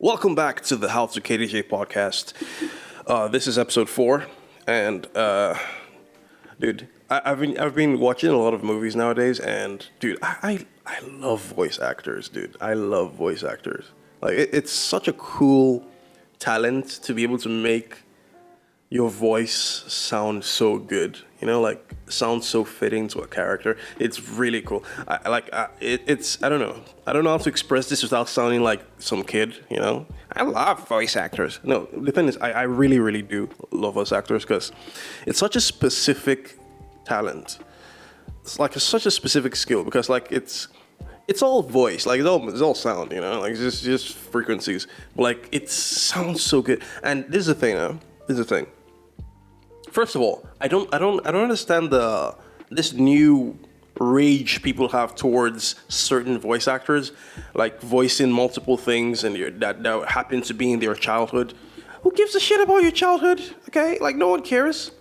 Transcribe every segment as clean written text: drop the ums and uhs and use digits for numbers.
Welcome back to the HowToKDJ podcast. This is episode 4, and dude, I've been watching a lot of movies nowadays, and dude, I love voice actors, dude. I love voice actors. Like it's such a cool talent to be able to make your voice sounds so good, like sounds so fitting to a character. It's really cool. It's I don't know how to express this without sounding like some kid. I love voice actors. No, the thing is, I really, really do love voice actors because it's such a specific talent. It's like such a specific skill because like it's all voice, like it's all sound, like it's just frequencies. But like it sounds so good. And this is the thing, This is the thing. First of all, I don't understand this new rage people have towards certain voice actors, like voicing multiple things and that happen to be in their childhood. Who gives a shit about your childhood? Okay, like no one cares,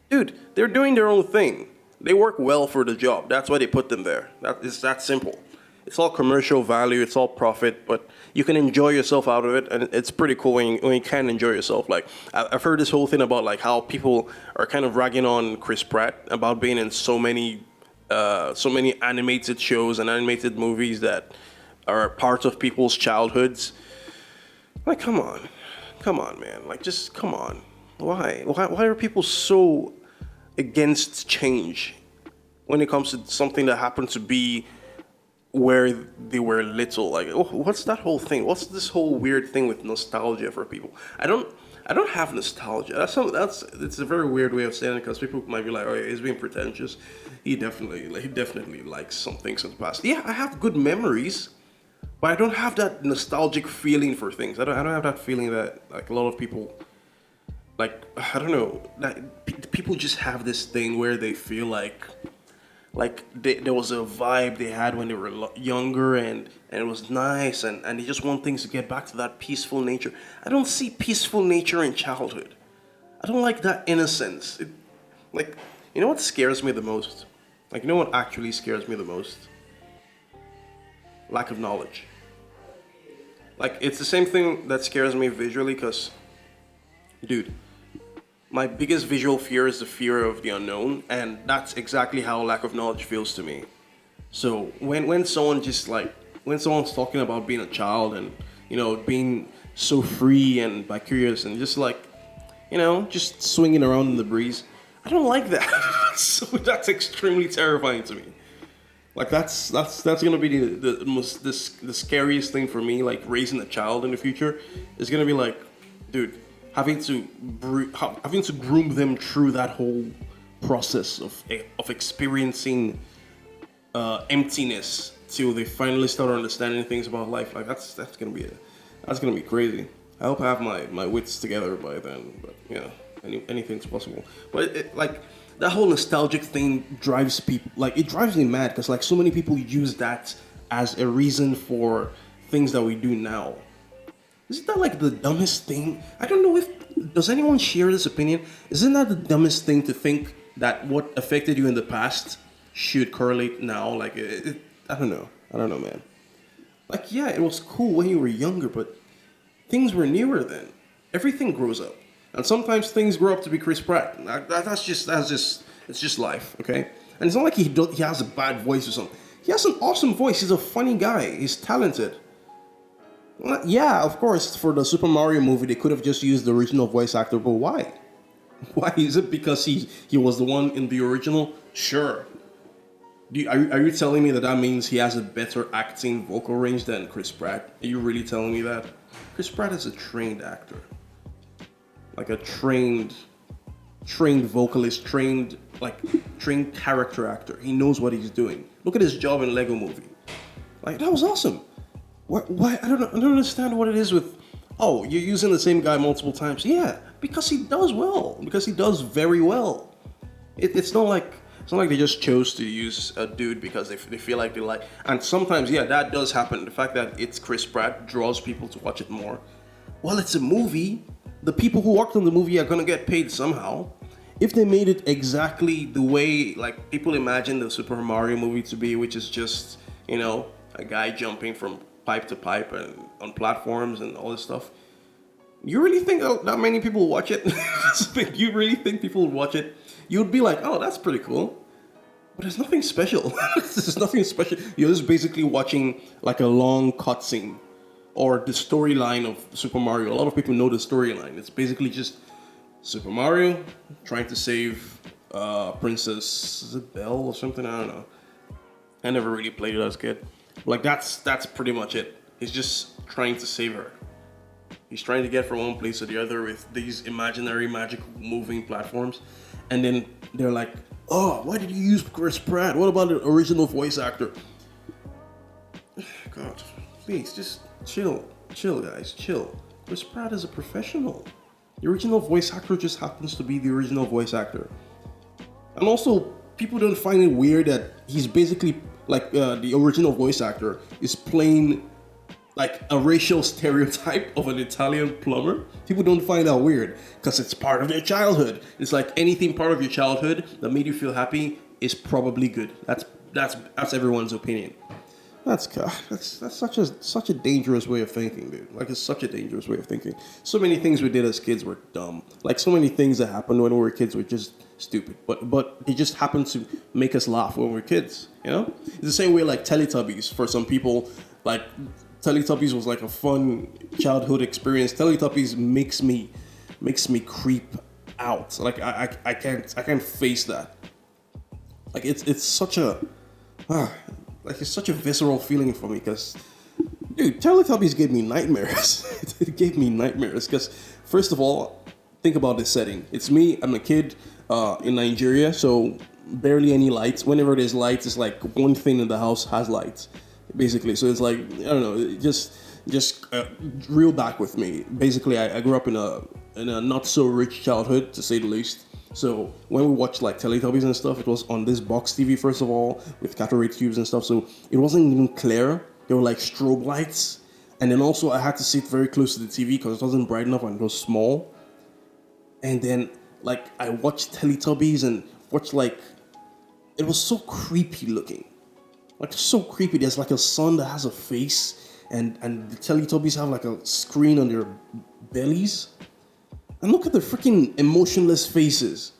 dude. They're doing their own thing. They work well for the job. That's why they put them there. It's that simple. It's all commercial value. It's all profit, but you can enjoy yourself out of it, and it's pretty cool when you can enjoy yourself. Like I've heard this whole thing about like how people are kind of ragging on Chris Pratt about being in so many animated shows and animated movies that are part of people's childhoods. Like, come on, man. Like, just come on. Why are people so against change when it comes to something that happened to be where they were little? Like, what's that whole thing? What's this whole weird thing with nostalgia for people? I don't have nostalgia. It's a very weird way of saying it because people might be like, "Oh, he's being pretentious." He definitely likes some things in the past. Yeah, I have good memories, but I don't have that nostalgic feeling for things. I don't have that feeling that like a lot of people. Like, I don't know. People just have this thing where they feel like there was a vibe they had when they were younger, and it was nice, and they just want things to get back to that peaceful nature. I don't see peaceful nature in childhood. I don't like that innocence. You know what scares me the most? Like, you know what actually scares me the most? Lack of knowledge. Like, it's the same thing that scares me visually, because, dude, my biggest visual fear is the fear of the unknown, and that's exactly how lack of knowledge feels to me. So when someone's talking about being a child and being so free and by curious and just like just swinging around in the breeze, I don't like that. So that's extremely terrifying to me. Like that's gonna be the scariest thing for me. Like raising a child in the future is gonna be like, dude, having to groom them through that whole process of experiencing emptiness till they finally start understanding things about life. Like that's gonna be crazy. I hope I have my wits together by then. But anything's possible. But like that whole nostalgic thing drives people. Like it drives me mad because like so many people use that as a reason for things that we do now. Isn't that like the dumbest thing? I don't know does anyone share this opinion? Isn't that the dumbest thing to think that what affected you in the past should correlate now? Like, I don't know, man. Like, yeah, it was cool when you were younger, but things were newer then. Everything grows up. And sometimes things grow up to be Chris Pratt. It's just life, okay? And it's not like he has a bad voice or something. He has an awesome voice. He's a funny guy. He's talented. Yeah, of course, for the Super Mario movie, they could have just used the original voice actor, but why? Why? Is it because he was the one in the original? Sure. Are you telling me that means he has a better acting vocal range than Chris Pratt? Are you really telling me that? Chris Pratt is a trained actor. Like a trained vocalist, trained character actor. He knows what he's doing. Look at his job in Lego Movie. Like, that was awesome. Why? I don't understand what it is with, oh, you're using the same guy multiple times. Yeah, because he does well. Because he does very well. It's not like they just chose to use a dude because they feel like they like. And sometimes, yeah, that does happen. The fact that it's Chris Pratt draws people to watch it more. Well, it's a movie. The people who worked on the movie are gonna get paid somehow. If they made it exactly the way like people imagine the Super Mario movie to be, which is just a guy jumping from pipe to pipe and on platforms and all this stuff. You really think that many people will watch it? You really think people would watch it? You'd be like, oh, that's pretty cool. But there's nothing special. There's nothing special. You're just basically watching like a long cutscene or the storyline of Super Mario. A lot of people know the storyline. It's basically just Super Mario trying to save Princess Belle or something. I don't know. I never really played it as a kid. Like that's pretty much it. He's just trying to save her. He's trying to get from one place to the other with these imaginary, magical, moving platforms. And then they're like, oh, why did you use Chris Pratt? What about the original voice actor? God, please, just chill. Chill, guys, chill. Chris Pratt is a professional. The original voice actor just happens to be the original voice actor. And also, people don't find it weird that he's basically, like, the original voice actor is playing like a racial stereotype of an Italian plumber. People don't find that weird because it's part of their childhood. It's like anything part of your childhood that made you feel happy is probably good. That's everyone's opinion. That's such a dangerous way of thinking, dude. Like it's such a dangerous way of thinking. So many things we did as kids were dumb. Like so many things that happened when we were kids were just stupid. But they just happened to make us laugh when we were kids. You know, it's the same way like Teletubbies for some people. Like Teletubbies was like a fun childhood experience. Teletubbies makes me creep out. Like I can't face that. Like it's such a like it's such a visceral feeling for me because dude, Teletubbies gave me nightmares. It gave me nightmares because first of all, think about this setting. It's me. I'm a kid in Nigeria, so barely any lights. Whenever there's lights, it's like one thing in the house has lights. Basically, so it's like I don't know, just reel back with me. Basically, I grew up in a not so rich childhood, to say the least. So when we watched like Teletubbies and stuff, it was on this box TV first of all with cataract tubes and stuff. So it wasn't even clear. There were like strobe lights, and then also I had to sit very close to the TV because it wasn't bright enough and it was small. And then like I watched Teletubbies and watched like it was so creepy looking. Like so creepy. There's like a sun that has a face, and the Teletubbies have like a screen on their bellies. And look at the freaking emotionless faces.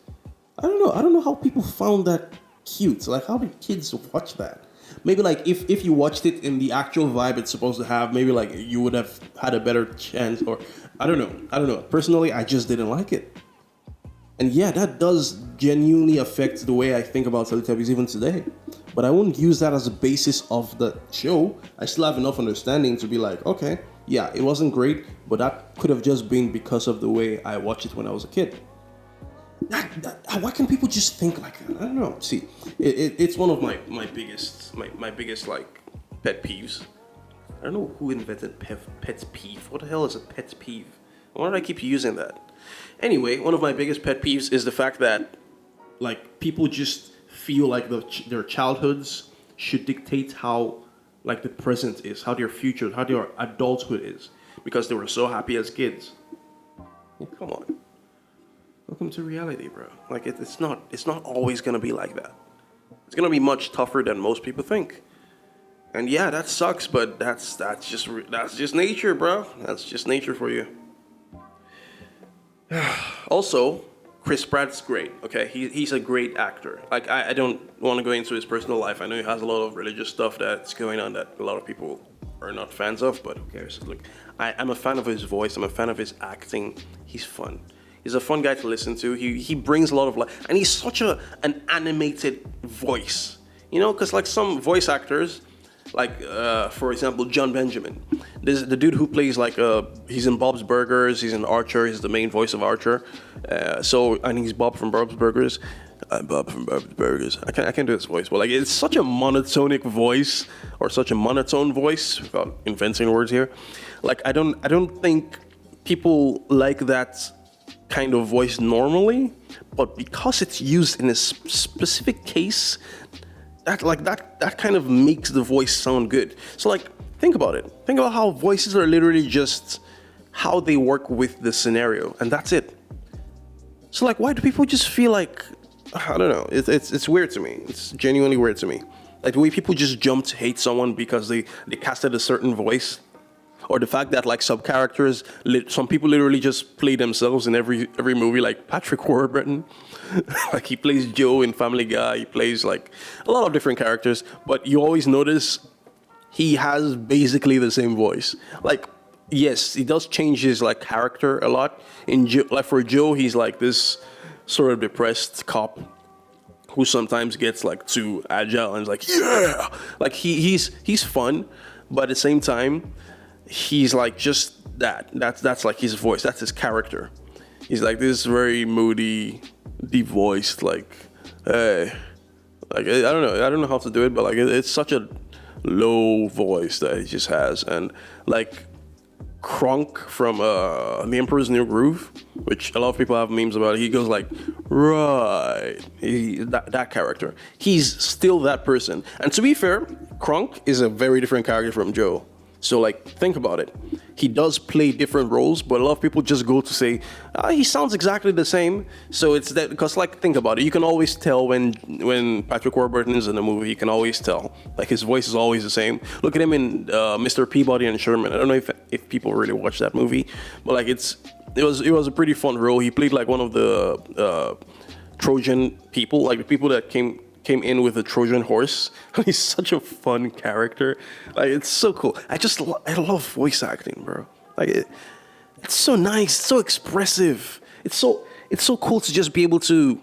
I don't know how people found that cute. Like how did kids watch that? Maybe like if you watched it in the actual vibe it's supposed to have, maybe like you would have had a better chance. Or I don't know. Personally, I just didn't like it. And yeah, that does genuinely affect the way I think about Teletubbies even today. But I wouldn't use that as a basis of the show. I still have enough understanding to be like, okay, yeah, it wasn't great, but that could have just been because of the way I watched it when I was a kid. Why can people just think like that? I don't know. See, it's one of my biggest like pet peeves. I don't know who invented pet peeve. What the hell is a pet peeve? Why do I keep using that? Anyway, one of my biggest pet peeves is the fact that like people just feel like their childhoods should dictate how like the present is, how their future, how their adulthood is, because they were so happy as kids. Well, come on, welcome to reality, bro. Like it's not always gonna be like that. It's gonna be much tougher than most people think. And yeah, that sucks, but that's just nature, bro. That's just nature for you. Also, Chris Pratt's great, okay? He's a great actor. Like, I don't want to go into his personal life. I know he has a lot of religious stuff that's going on that a lot of people are not fans of, but who cares? Look, I'm a fan of his voice. I'm a fan of his acting. He's fun. He's a fun guy to listen to. He brings a lot of life. And he's such an animated voice. You know, because like some voice actors, like, for example, John Benjamin. This is the dude who plays like, he's in Bob's Burgers, he's in Archer, he's the main voice of Archer. And he's Bob from Bob's Burgers. I'm Bob from Bob's Burgers. I can't do this voice, but like it's such a monotonic voice, or such a monotone voice, without inventing words here. Like I don't think people like that kind of voice normally, but because it's used in a specific case, that kind of makes the voice sound good. So like, think about it. Think about how voices are literally just how they work with the scenario, and that's it. So like, why do people just feel like, I don't know, it's weird to me. It's genuinely weird to me. Like the way people just jump to hate someone because they casted a certain voice, or the fact that like sub characters, some people literally just play themselves in every movie. Like Patrick Warburton, like he plays Joe in Family Guy. He plays like a lot of different characters, but you always notice he has basically the same voice. Like, yes, he does change his like character a lot. Like for Joe, he's like this sort of depressed cop who sometimes gets like too agile and is like, yeah, like he's fun, but at the same time, he's like just that. That's like his voice. That's his character. He's like this very moody, deep voiced, like, hey, like I don't know how to do it, but like it's such a low voice that he just has, and like Kronk from The Emperor's New Groove, which a lot of people have memes about. He goes like, right, that character. He's still that person. And to be fair, Kronk is a very different character from Joe. So like, think about it. He does play different roles, but a lot of people just go to say, he sounds exactly the same. So it's that, because like, think about it. You can always tell when Patrick Warburton is in a movie, you can always tell. Like his voice is always the same. Look at him in Mr. Peabody and Sherman. I don't know if people really watch that movie, but like it was a pretty fun role. He played like one of the Trojan people, like the people that came in with a Trojan horse. He's such a fun character. Like it's so cool. I love voice acting, bro. Like it's so nice, so expressive. It's so cool to just be able to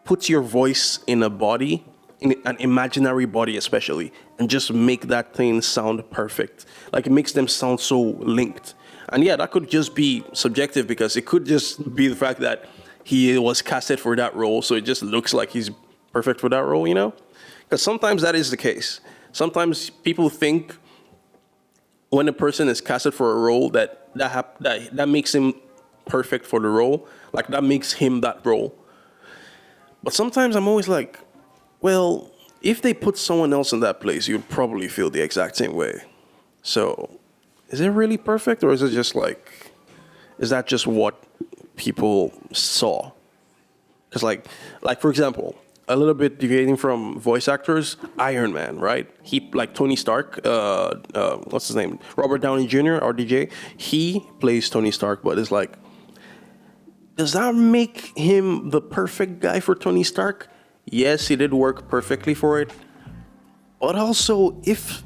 put your voice in a body, in an imaginary body especially, and just make that thing sound perfect. Like it makes them sound so linked. And yeah, that could just be subjective because it could just be the fact that he was casted for that role, so it just looks like he's perfect for that role, you know? Because sometimes that is the case. Sometimes people think when a person is casted for a role that makes him perfect for the role, like that makes him that role. But sometimes I'm always like, well, if they put someone else in that place, you'd probably feel the exact same way. So, is it really perfect, or is it just like, is that just what people saw? Because like for example, a little bit deviating from voice actors, Iron Man, right? He, like Tony Stark, what's his name? Robert Downey Jr., RDJ, he plays Tony Stark, but it's like, does that make him the perfect guy for Tony Stark? Yes, he did work perfectly for it. But also, if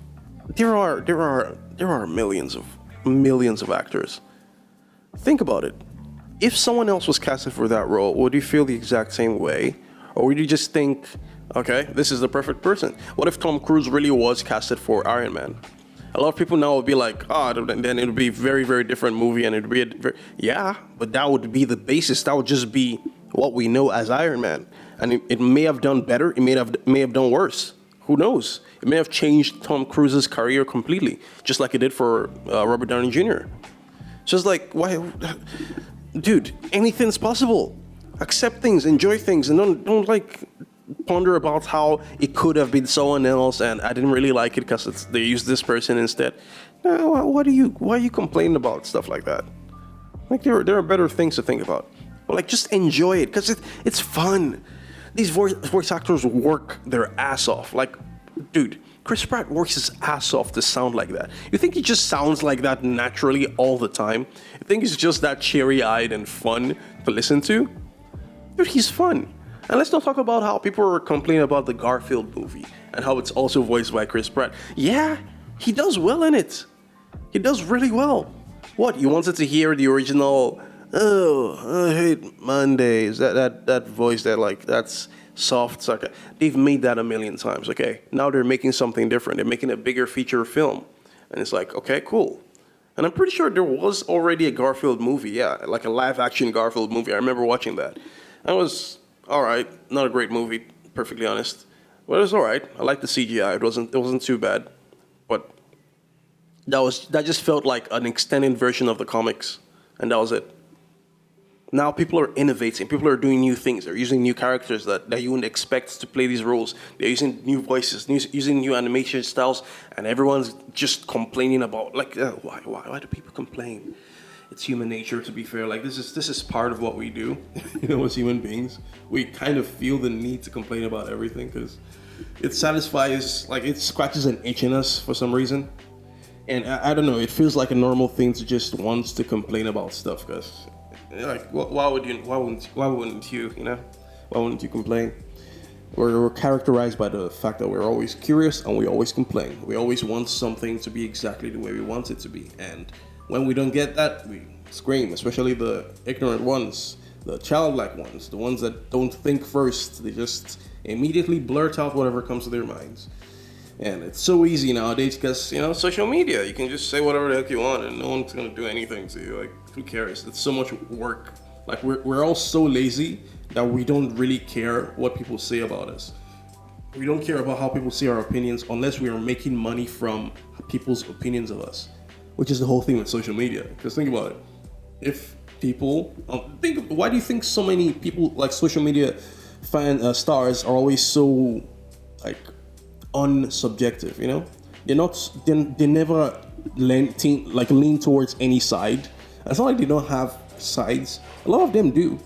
there are millions of actors. Think about it. If someone else was casted for that role, would you feel the exact same way? Or would you just think, okay, this is the perfect person? What if Tom Cruise really was casted for Iron Man? A lot of people now would be like, then it would be a very, very different movie, and it would be yeah, but that would be the basis. That would just be what we know as Iron Man. And it may have done better, it may have done worse. Who knows? It may have changed Tom Cruise's career completely, just like it did for Robert Downey Jr. Just like, why? Dude, anything's possible. Accept things, enjoy things, and don't like ponder about how it could have been someone else and I didn't really like it because they used this person instead. No, why are you complaining about stuff like that? Like there are better things to think about. But like just enjoy it because it's fun. These voice actors work their ass off. Like, dude, Chris Pratt works his ass off to sound like that. You think he just sounds like that naturally all the time? You think he's just that cheery-eyed and fun to listen to? Dude, he's fun. And let's not talk about how people are complaining about the Garfield movie and how it's also voiced by Chris Pratt. Yeah, he does well in it. He does really well. What, you wanted to hear the original, oh, I hate Mondays, that voice that like, that's soft sucker. They've made that a million times, okay? Now they're making something different. They're making a bigger feature film. And it's like, okay, cool. And I'm pretty sure there was already a Garfield movie, yeah, like a live action Garfield movie. I remember watching that. That was alright, not a great movie, perfectly honest. But it was alright. I liked the CGI. It wasn't too bad. But that just felt like an extended version of the comics. And that was it. Now people are innovating. People are doing new things. They're using new characters that you wouldn't expect to play these roles. They're using new voices, using new animation styles, and everyone's just complaining about like why do people complain? It's human nature, to be fair. Like this is part of what we do, you know, as human beings. We kind of feel the need to complain about everything because it satisfies, like it scratches an itch in us for some reason. And I don't know, it feels like a normal thing to just want to complain about stuff, because like why wouldn't you, you know? Why wouldn't you complain? We're characterized by the fact that we're always curious and we always complain. We always want something to be exactly the way we want it to be. And when we don't get that, we scream, especially the ignorant ones, the childlike ones, the ones that don't think first. They just immediately blurt out whatever comes to their minds. And it's so easy nowadays because, you know, social media, you can just say whatever the heck you want and no one's going to do anything to you. Like, who cares? It's so much work. Like, we're all so lazy that we don't really care what people say about us. We don't care about how people say our opinions unless we are making money from people's opinions of us, which is the whole thing with social media. Because think about it. If people, why do you think so many people, like social media stars, are always so, like, unsubjective, you know? They never lean towards any side. It's not like they don't have sides. A lot of them do.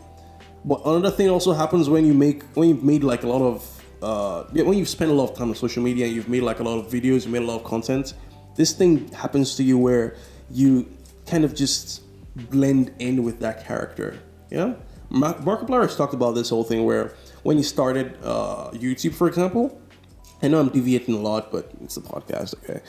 But another thing also happens when you've made like a lot of when you've spent a lot of time on social media and you've made like a lot of videos, you made a lot of content. This thing happens to you where you kind of just blend in with that character. You know, Markiplier has talked about this whole thing where when he started YouTube, for example. I know I'm deviating a lot, but it's a podcast, okay?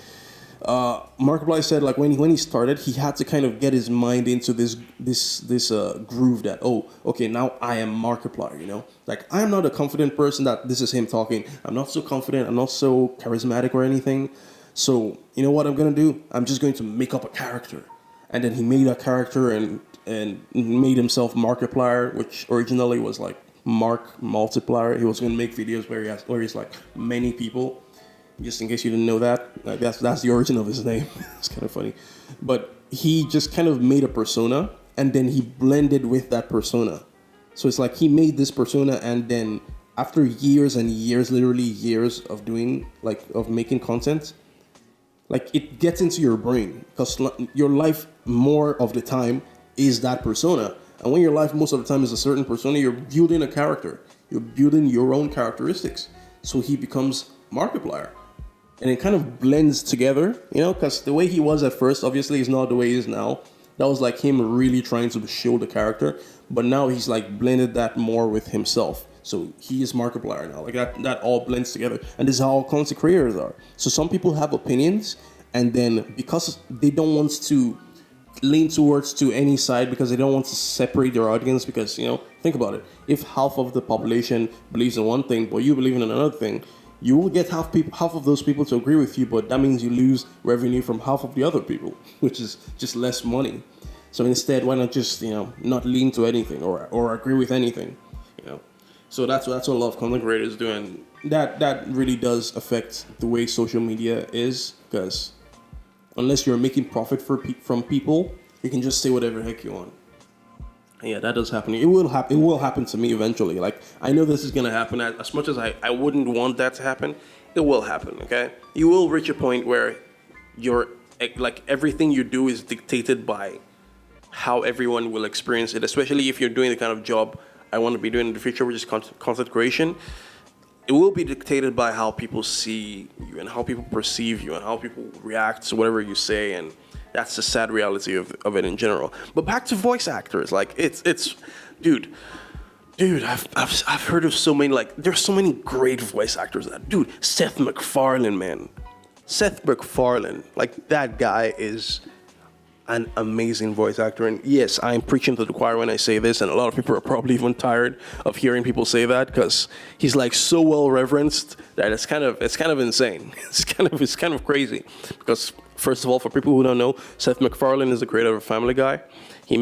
Markiplier said, like, when he started, he had to kind of get his mind into this groove that, oh, okay, now I am Markiplier, you know? Like, I'm not a confident person that this is him talking. I'm not so confident. I'm not so charismatic or anything. So, you know what I'm going to do? I'm just going to make up a character. And then he made a character and made himself Markiplier, which originally was, like, Mark Multiplier. He was going to make videos where he's like many people. Just in case you didn't know that, like that's the origin of his name. It's kind of funny, but he just kind of made a persona and then he blended with that persona. So it's like he made this persona and then after years and years, literally years of making content, like it gets into your brain because your life more of the time is that persona. And when your life most of the time is a certain persona, you're building a character. You're building your own characteristics. So he becomes Markiplier. And it kind of blends together, you know, because the way he was at first, obviously, is not the way he is now. That was like him really trying to show the character. But now he's like blended that more with himself. So he is Markiplier now. Like that all blends together. And this is how all content creators are. So some people have opinions. And then because they don't want to lean towards to any side because they don't want to separate their audience because, you know, think about it. If half of the population believes in one thing, but you believe in another thing, you will get half of those people to agree with you, but that means you lose revenue from half of the other people, which is just less money. So instead, why not just, you know, not lean to anything or agree with anything, you know? So that's what a lot of content creators do, and that really does affect the way social media is because unless you're making profit from people, you can just say whatever the heck you want. And yeah, that does happen. It will happen. It will happen to me eventually. Like, I know this is gonna happen. As much as I wouldn't want that to happen, it will happen. Okay, you will reach a point where you're like everything you do is dictated by how everyone will experience it. Especially if you're doing the kind of job I want to be doing in the future, which is content creation. It will be dictated by how people see you and how people perceive you and how people react to whatever you say, and that's the sad reality of it in general. But back to voice actors, like it's dude, I've heard of so many, like there's so many great voice actors Seth MacFarlane, man. Seth MacFarlane, like that guy is an amazing voice actor. And yes, I'm preaching to the choir when I say this, and a lot of people are probably even tired of hearing people say that because he's like so well reverenced that it's kind of insane. It's kind of crazy because first of all, for people who don't know, Seth MacFarlane is the creator of Family Guy. He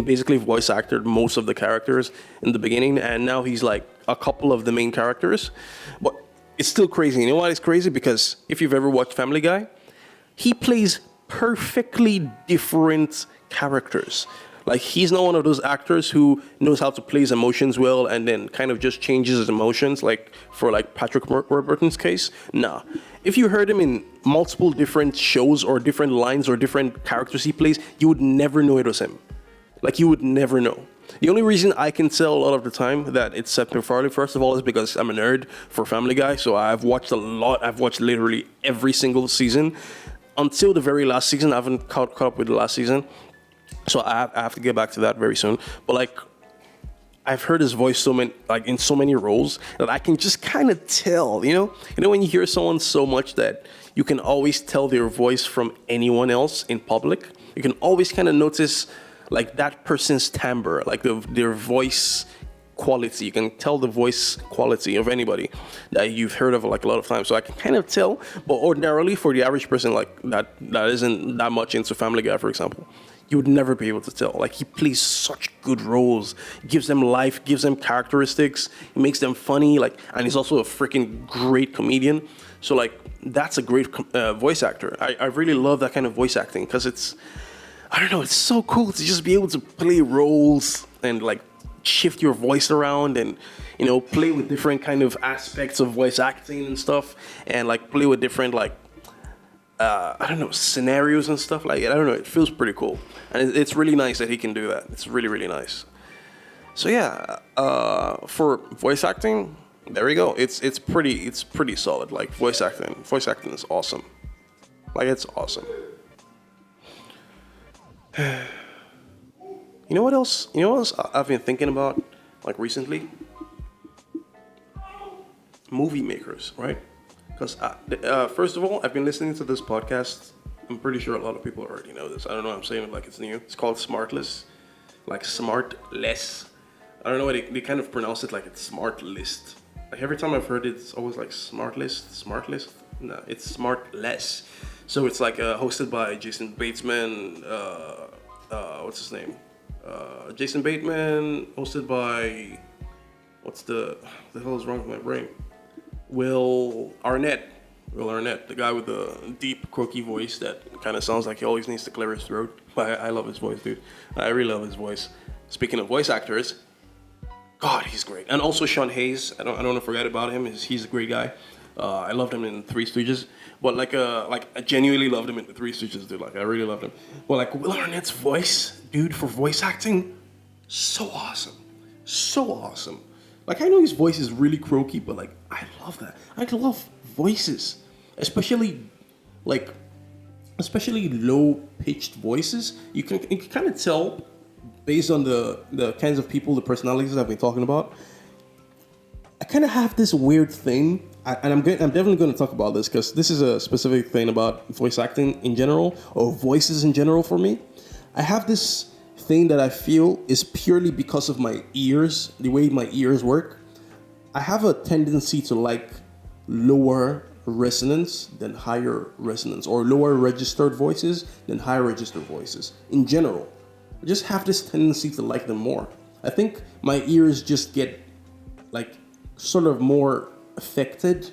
basically voice acted most of the characters in the beginning, and now he's like a couple of the main characters. But it's still crazy. You know why it's crazy? Because if you've ever watched Family Guy, he plays perfectly different characters. Like, he's not one of those actors who knows how to play his emotions well and then kind of just changes his emotions, like for like Patrick Warburton's case. Nah. If you heard him in multiple different shows or different lines or different characters he plays, you would never know it was him. Like you would never know. The only reason I can tell a lot of the time that it's Seth MacFarlane, first of all, is because I'm a nerd for Family Guy. So I've watched a lot. I've watched literally every single season until the very last season. I haven't caught up with the last season. So I have to get back to that very soon. But like, I've heard his voice so many, like in so many roles that I can just kind of tell, when you hear someone so much that you can always tell their voice from anyone else in public. You can always kind of notice like that person's timbre, like their voice quality. You can tell the voice quality of anybody that you've heard of like a lot of times. So I can kind of tell, but ordinarily for the average person like that isn't that much into Family Guy, for example, you would never be able to tell. Like he plays such good roles, gives them life, gives them characteristics, he makes them funny, like, and he's also a freaking great comedian. So like that's a great voice actor. I really love that kind of voice acting because I don't know, it's so cool to just be able to play roles and like shift your voice around and play with different kind of aspects of voice acting and stuff, and like play with different like I don't know, scenarios and stuff like it. I don't know, it feels pretty cool. And it's really nice that he can do that. It's really, really nice. So yeah, for voice acting, there we go. It's pretty solid. Like voice acting is awesome. Like it's awesome. You know what else? I've been thinking about like recently? Movie makers, right? Because first of all, I've been listening to this podcast. I'm pretty sure a lot of people already know this. I don't know. I'm saying it like it's new. It's called Smartless, like Smartless. I don't know why they kind of pronounce it like it's Smart List. Like every time I've heard it, it's always like Smart List. No, it's Smartless. So it's like hosted by Jason Bateman. What's his name? Jason Bateman. Hosted by the hell is wrong with my brain? Will Arnett, the guy with the deep, croaky voice that kind of sounds like he always needs to clear his throat. But I love his voice, dude. I really love his voice. Speaking of voice actors, God, he's great. And also Sean Hayes. I don't want to forget about him. He's a great guy. I loved him in Three Stooges. But like I genuinely loved him in the Three Stooges, dude. Like I really loved him. But like Will Arnett's voice, dude, for voice acting, so awesome, so awesome. Like I know his voice is really croaky, but like I love that. I love voices, especially low pitched voices. You can kind of tell based on the kinds of people, the personalities I've been talking about. I kind of have this weird thing, and I'm definitely going to talk about this because this is a specific thing about voice acting in general or voices in general for me. I have this thing that I feel is purely because of my ears, the way my ears work. I have a tendency to like lower resonance than higher resonance, or lower registered voices than higher registered voices in general. I just have this tendency to like them more. I think my ears just get like sort of more affected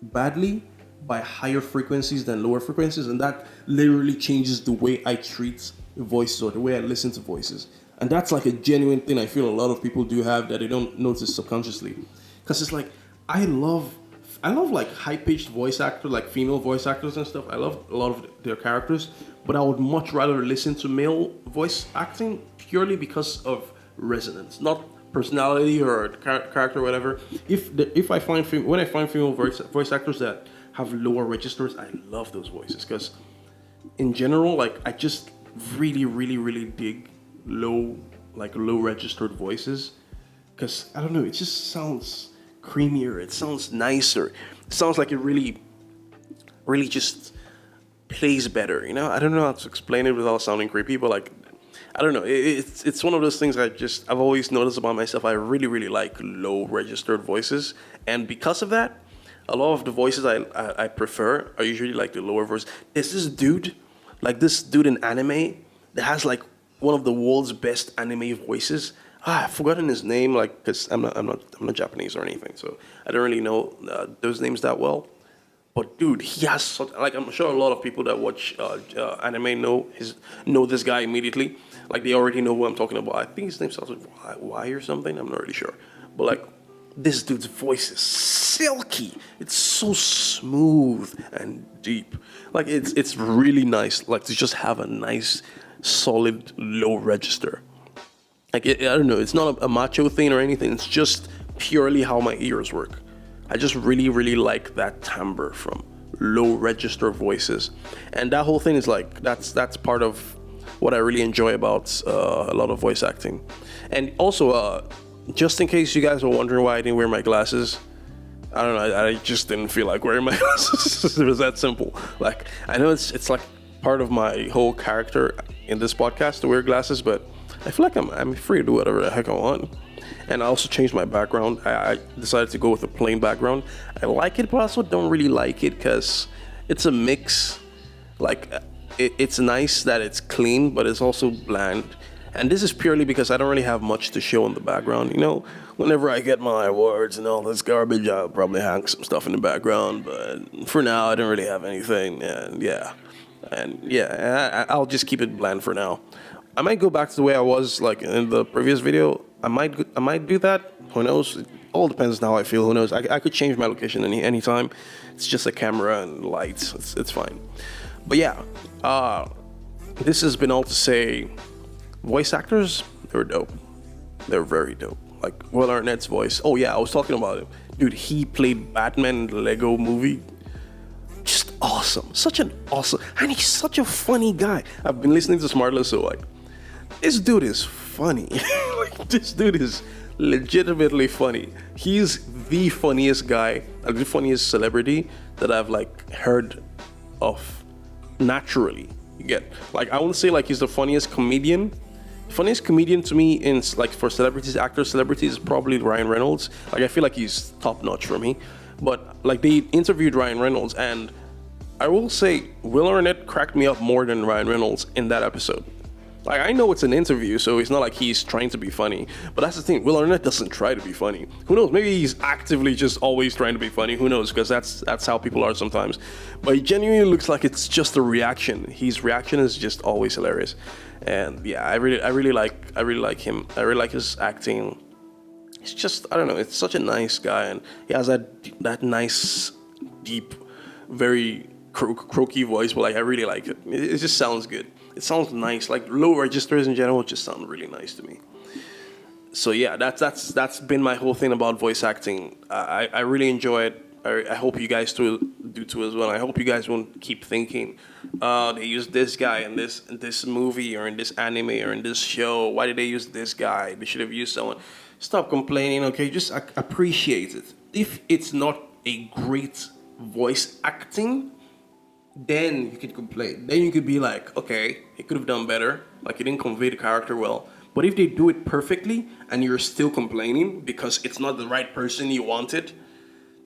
badly by higher frequencies than lower frequencies, and that literally changes the way I treat voices or the way I listen to voices. And that's like a genuine thing I feel a lot of people do have that they don't notice subconsciously. Because it's like I love like high-pitched voice actors, like female voice actors and stuff. I love a lot of their characters, but I would much rather listen to male voice acting purely because of resonance, not personality or character or whatever. When I find female voice actors that have lower registers, I love those voices because in general, like I just really, really, really dig low registered voices because I don't know, it just sounds creamier, it sounds nicer, it sounds like it really, really just plays better. I don't know how to explain it without sounding creepy, but like I don't know. It's one of those things I've always noticed about myself. I really, really like low registered voices, and because of that, a lot of the voices I prefer are usually like the lower voice. There's this dude in anime that has like one of the world's best anime voices. I've forgotten his name, like because I'm not Japanese or anything, so I don't really know those names that well. But dude, he has such, like I'm sure a lot of people that watch anime know this guy immediately. Like they already know who I'm talking about. I think his name starts with Y or something. I'm not really sure. But like this dude's voice is silky. It's so smooth and deep. Like it's really nice. Like to just have a nice, solid low register. Like, I don't know, it's not a macho thing or anything. It's just purely how my ears work. I just really, really like that timbre from low register voices. And that whole thing is like, that's part of what I really enjoy about a lot of voice acting. And also, just in case you guys were wondering why I didn't wear my glasses, I don't know, I just didn't feel like wearing my glasses. It was that simple. Like, I know it's like part of my whole character in this podcast to wear glasses, but I feel like I'm free to do whatever the heck I want. And I also changed my background. I decided to go with a plain background. I like it, but I also don't really like it because it's a mix. Like, it's nice that it's clean, but it's also bland. And this is purely because I don't really have much to show in the background. You know, whenever I get my awards and all this garbage, I'll probably hang some stuff in the background. But for now, I don't really have anything. And I'll just keep it bland for now. I might go back to the way I was like in the previous video. I might do that. Who knows? It all depends on how I feel. Who knows? I could change my location anytime. It's just a camera and lights. It's fine. But yeah, this has been all to say, voice actors, they're dope. They're very dope. Like Will Arnett's voice. Oh yeah, I was talking about him. Dude, he played Batman in the Lego movie. Just awesome. Such an awesome, and he's such a funny guy. I've been listening to Smartless, so like, this dude is funny. Like, this dude is legitimately funny. He's the funniest guy, the funniest celebrity that I've like heard of naturally. You get, like, I wouldn't say like he's the funniest comedian. The funniest comedian to me in like for celebrities, actors, celebrities is probably Ryan Reynolds. Like, I feel like he's top notch for me. But like, they interviewed Ryan Reynolds, and I will say Will Arnett cracked me up more than Ryan Reynolds in that episode. Like, I know it's an interview, so it's not like he's trying to be funny. But that's the thing, Will Arnett doesn't try to be funny. Who knows? Maybe he's actively just always trying to be funny. Who knows? Because that's how people are sometimes. But he genuinely looks like it's just a reaction. His reaction is just always hilarious. And yeah, I really like him. I really like his acting. It's just, I don't know, it's such a nice guy, and he has that nice, deep, very croaky voice, but like, I really like it. It just sounds good. It sounds nice. Like, low registers in general just sound really nice to me. So yeah, that's been my whole thing about voice acting. I really enjoy it. I hope you guys do too as well. I hope you guys won't keep thinking, they used this guy in this movie or in this anime or in this show. Why did they use this guy? They should have used someone. Stop complaining, okay? Just appreciate it. If it's not a great voice acting, then you could complain. Then you could be like, okay, he could have done better. Like, he didn't convey the character well. But if they do it perfectly and you're still complaining because it's not the right person you wanted,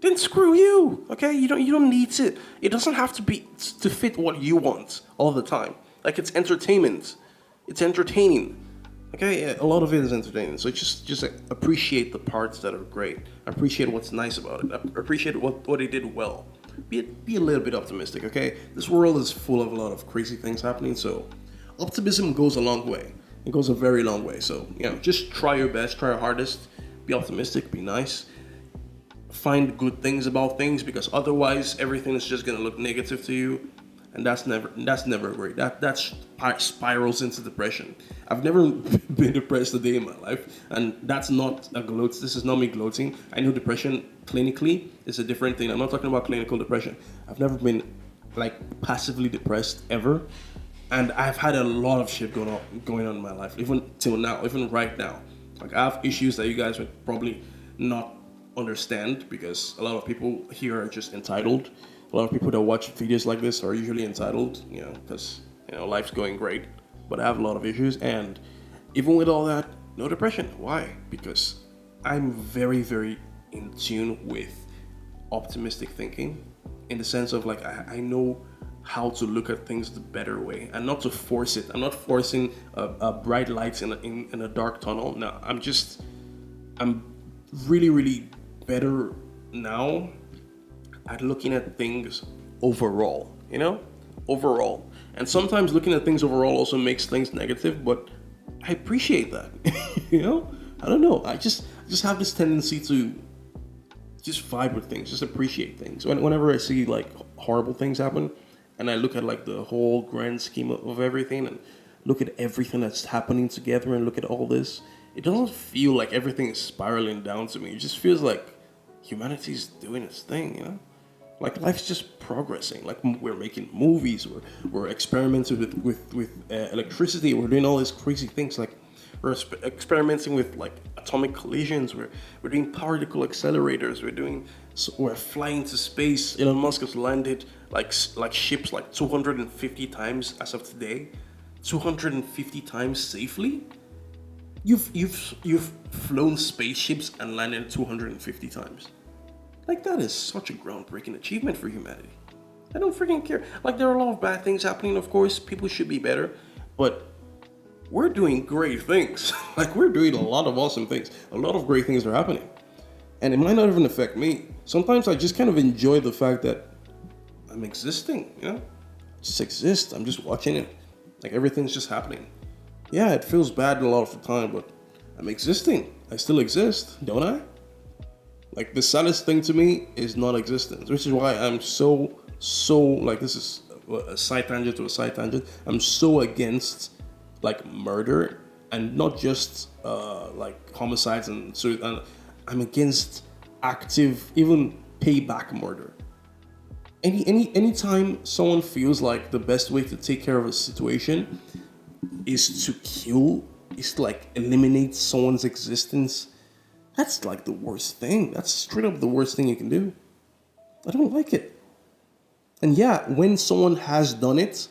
then screw you, okay? You don't need to. It doesn't have to be to fit what you want all the time. Like, it's entertainment. It's entertaining. Okay, yeah, a lot of it is entertaining. So just like, appreciate the parts that are great. Appreciate what's nice about it. Appreciate what they did well. Be a little bit optimistic, okay? This world is full of a lot of crazy things happening, so optimism goes a long way. It goes a very long way. So, you know, just try your best, try your hardest. Be optimistic, be nice. Find good things about things, because otherwise everything is just gonna look negative to you. And that's never great. That spirals into depression. I've never been depressed a day in my life, and that's not a gloat. This is not me gloating. I know depression clinically is a different thing. I'm not talking about clinical depression. I've never been like passively depressed ever, and I've had a lot of shit going on in my life, even till now, even right now. Like, I have issues that you guys would probably not understand, because a lot of people here are just entitled. A lot of people that watch videos like this are usually entitled, you know, because, you know, life's going great. But I have a lot of issues, and even with all that, no depression. Why? Because I'm very, very in tune with optimistic thinking, in the sense of like, I know how to look at things the better way and not to force it. I'm not forcing a bright lights in a dark tunnel. No, I'm really, really better now at looking at things overall, you know? Overall. And sometimes looking at things overall also makes things negative, but I appreciate that. You know? I don't know. I just have this tendency to just vibe with things, just appreciate things. Whenever I see like horrible things happen, and I look at like the whole grand scheme of everything, and look at everything that's happening together, and look at all this, it doesn't feel like everything is spiraling down to me. It just feels like humanity's doing its thing, you know? Like life's just progressing. Like we're making movies, we're experimenting with electricity. We're doing all these crazy things. Like we're experimenting with like atomic collisions. We're doing particle accelerators. We're flying to space. Elon Musk has landed like ships like 250 times as of today. 250 times safely. You've flown spaceships and landed 250 times. Like that is such a groundbreaking achievement for humanity. I don't freaking care. Like there are a lot of bad things happening, of course. People should be better, but we're doing great things. Like we're doing a lot of awesome things. A lot of great things are happening. And it might not even affect me. Sometimes I just kind of enjoy the fact that I'm existing, you know? Just exist. I'm just watching it. Like everything's just happening. Yeah, it feels bad a lot of the time, but I'm existing. I still exist, don't I? Like the saddest thing to me is non-existence, which is why I'm so like, this is a side tangent to a side tangent. I'm so against like murder, and not just like homicides and so. I'm against active, even payback murder. Anytime someone feels like the best way to take care of a situation is to kill, is to like eliminate someone's existence, that's like the worst thing. That's straight up the worst thing you can do. I don't like it. And yeah, when someone has done it,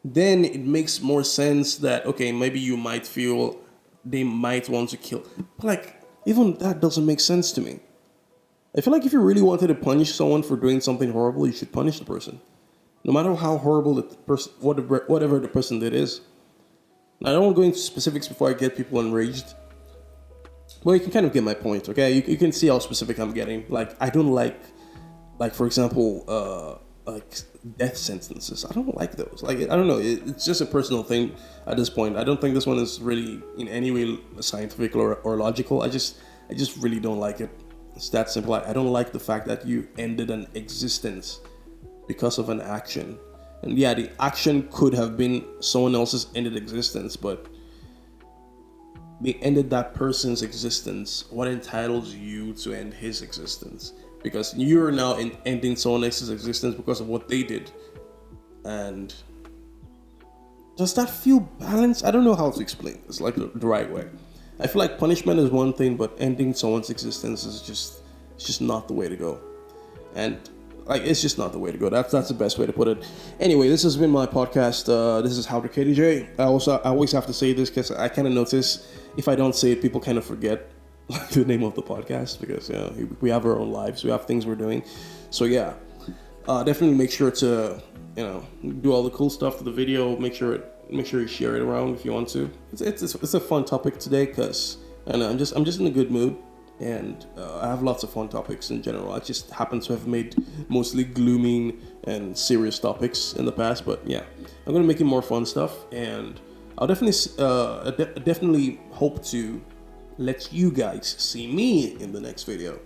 then it makes more sense that, okay, maybe you might feel they might want to kill. But like, even that doesn't make sense to me. I feel like if you really wanted to punish someone for doing something horrible, you should punish the person. No matter how horrible the person, whatever the person did is. I don't want to go into specifics before I get people enraged. Well, you can kind of get my point, okay? You can see how specific I'm getting. Like, I don't like for example, like death sentences. I don't like those. Like, I don't know. It's just a personal thing at this point. I don't think this one is really in any way scientific or logical. I just really don't like it. It's that simple. I don't like the fact that you ended an existence because of an action. And yeah, the action could have been someone else's ended existence, but they ended that person's existence. What entitles you to end his existence? Because you're now ending someone else's existence because of what they did. And does that feel balanced? I don't know how to explain this, like the right way. I feel like punishment is one thing, but ending someone's existence is just not the way to go. And like, it's just not the way to go. That's the best way to put it. Anyway, this has been my podcast. This is HowToKDJ. I always have to say this because I kind of notice if I don't say it, people kind of forget the name of the podcast, because we have our own lives, we have things we're doing. So yeah, definitely make sure to do all the cool stuff to the video. Make sure you share it around if you want to. It's a fun topic today because I'm just in a good mood. And I have lots of fun topics in general. I just happen to have made mostly gloomy and serious topics in the past, but yeah, I'm gonna make it more fun stuff, and I'll definitely hope to let you guys see me in the next video.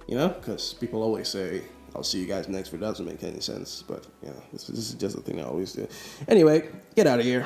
Because people always say I'll see you guys next, but it doesn't make any sense. But yeah, this is just a thing I always do. Anyway, get out of here.